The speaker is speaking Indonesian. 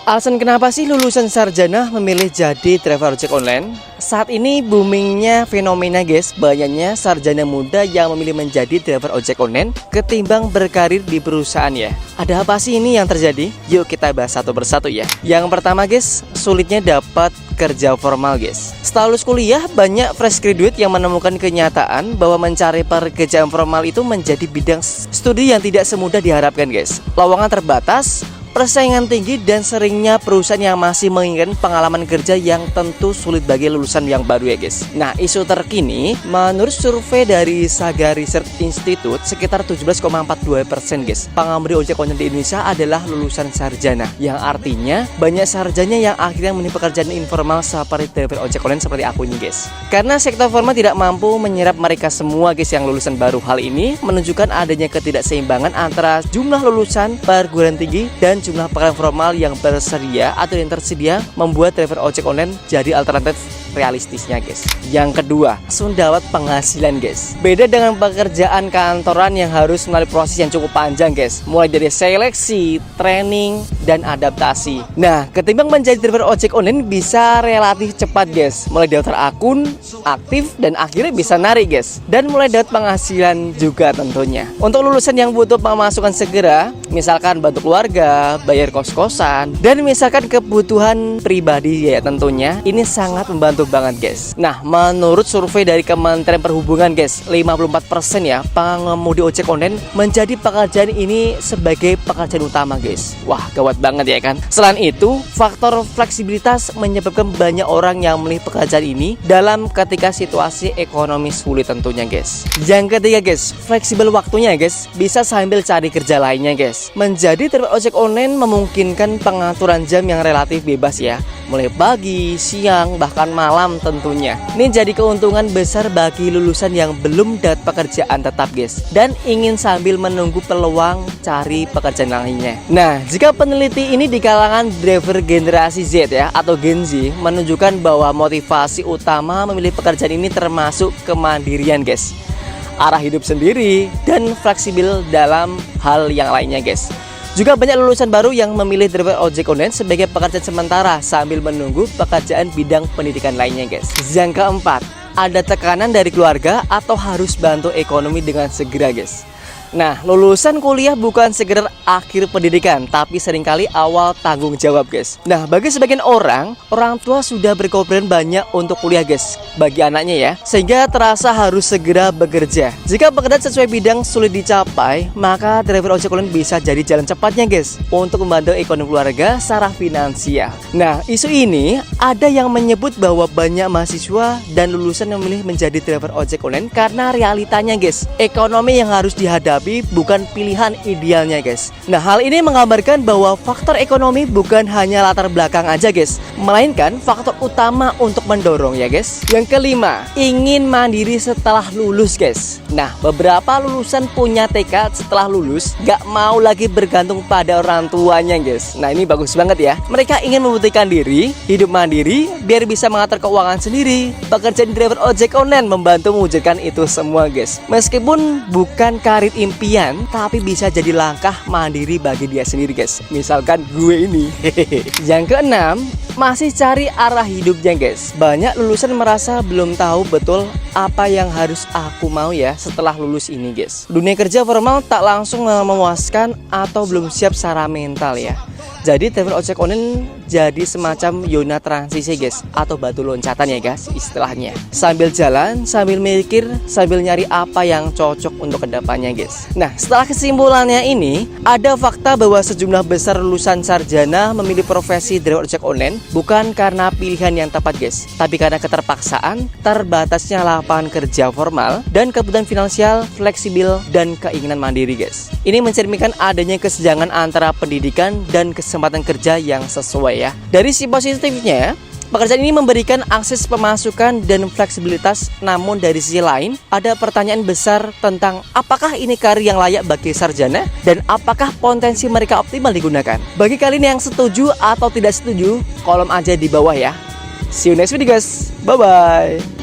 Alasan kenapa sih lulusan sarjana memilih jadi driver ojek online? Saat ini boomingnya fenomena guys, banyaknya sarjana muda yang memilih menjadi driver ojek online ketimbang berkarir di perusahaan ya. Ada apa sih ini yang terjadi? Yuk kita bahas satu persatu ya. Yang pertama guys, sulitnya dapat kerja formal guys. Setelah lulus kuliah, banyak fresh graduate yang menemukan kenyataan bahwa mencari pekerjaan formal itu menjadi bidang studi yang tidak semudah diharapkan guys. Lowongan terbatas, persaingan tinggi, dan seringnya perusahaan yang masih menginginkan pengalaman kerja yang tentu sulit bagi lulusan yang baru ya guys. Nah, isu terkini menurut survei dari Saga Research Institute sekitar 17,42% guys, pengemudi ojek online di Indonesia adalah lulusan sarjana, yang artinya banyak sarjana yang akhirnya menempuh pekerjaan informal seperti driver ojek online seperti aku ini guys. Karena sektor formal tidak mampu menyerap mereka semua guys yang lulusan baru. Hal ini menunjukkan adanya ketidakseimbangan antara jumlah lulusan perguruan tinggi dan jumlah pekerjaan formal yang bersedia atau yang tersedia, membuat driver ojek online jadi alternatif realistisnya guys. Yang kedua, langsung dapat penghasilan guys. Beda dengan pekerjaan kantoran yang harus melalui proses yang cukup panjang guys, mulai dari seleksi, training, dan adaptasi. Nah, ketimbang menjadi driver ojek online bisa relatif cepat guys, mulai daftar akun, aktif, dan akhirnya bisa narik guys, dan mulai dapat penghasilan juga tentunya. Untuk lulusan yang butuh pemasukan segera, misalkan bantu keluarga, bayar kos-kosan, dan misalkan kebutuhan pribadi ya tentunya, ini sangat membantu banget guys. Nah, menurut survei dari Kementerian Perhubungan guys, 54% ya pengemudi ojek online menjadi pekerjaan ini sebagai pekerjaan utama guys. Wah, gawat banget ya kan. Selain itu, faktor fleksibilitas menyebabkan banyak orang yang memilih pekerjaan ini dalam ketika situasi ekonomi sulit tentunya guys. Yang ketiga guys, fleksibel waktunya guys, bisa sambil cari kerja lainnya guys. Menjadi driver ojek online memungkinkan pengaturan jam yang relatif bebas ya, mulai pagi, siang, bahkan malam tentunya. Ini jadi keuntungan besar bagi lulusan yang belum dapat pekerjaan tetap guys, dan ingin sambil menunggu peluang cari pekerjaan lainnya. Nah, jika peneliti ini di kalangan driver generasi Z ya, atau Gen Z, menunjukkan bahwa motivasi utama memilih pekerjaan ini termasuk kemandirian guys, arah hidup sendiri, dan fleksibel dalam hal yang lainnya guys. Juga banyak lulusan baru yang memilih driver ojek online sebagai pekerjaan sementara sambil menunggu pekerjaan bidang pendidikan lainnya guys. Yang keempat, ada tekanan dari keluarga atau harus bantu ekonomi dengan segera guys. Nah, lulusan kuliah bukan sekedar akhir pendidikan, tapi seringkali awal tanggung jawab guys. Nah, bagi sebagian orang tua sudah berkorban banyak untuk kuliah guys bagi anaknya ya, sehingga terasa harus segera bekerja. Jika pekerjaan sesuai bidang sulit dicapai, maka driver ojek online bisa jadi jalan cepatnya guys untuk membantu ekonomi keluarga secara finansial. Nah, isu ini ada yang menyebut bahwa banyak mahasiswa dan lulusan yang memilih menjadi driver ojek online karena realitanya guys, ekonomi yang harus dihadapi bukan pilihan idealnya guys. Nah, hal ini menggambarkan bahwa faktor ekonomi bukan hanya latar belakang aja guys, melainkan faktor utama untuk mendorong ya guys. Yang kelima, ingin mandiri setelah lulus guys. Nah, beberapa lulusan punya tekad setelah lulus gak mau lagi bergantung pada orang tuanya guys. Nah, ini bagus banget ya. Mereka ingin membuktikan diri, hidup mandiri, biar bisa mengatur keuangan sendiri. Pekerjaan driver ojek online membantu mewujudkan itu semua guys. Meskipun bukan karir impian, tapi bisa jadi langkah mandiri bagi dia sendiri guys. Misalkan gue ini. Yang keenam, masih cari arah hidupnya guys. Banyak lulusan merasa belum tahu betul apa yang harus aku mau ya setelah lulus ini guys. Dunia kerja formal tak langsung memuaskan atau belum siap secara mental ya. Jadi driver ojek online jadi semacam zona transisi guys, atau batu loncatan ya guys istilahnya. Sambil jalan, sambil mikir, sambil nyari apa yang cocok untuk kedepannya guys. Nah, setelah kesimpulannya ini, ada fakta bahwa sejumlah besar lulusan sarjana memilih profesi driver ojek online bukan karena pilihan yang tepat guys, tapi karena keterpaksaan, terbatasnya lapangan kerja formal, dan kebutuhan finansial fleksibel dan keinginan mandiri guys. Ini mencerminkan adanya kesenjangan antara pendidikan dan kesempatan kerja yang sesuai ya. Dari sisi positifnya, pekerjaan ini memberikan akses pemasukan dan fleksibilitas. Namun dari sisi lain, ada pertanyaan besar tentang apakah ini karir yang layak bagi sarjana dan apakah potensi mereka optimal digunakan. Bagi kalian yang setuju atau tidak setuju, kolom aja di bawah ya. See you next video guys. Bye bye.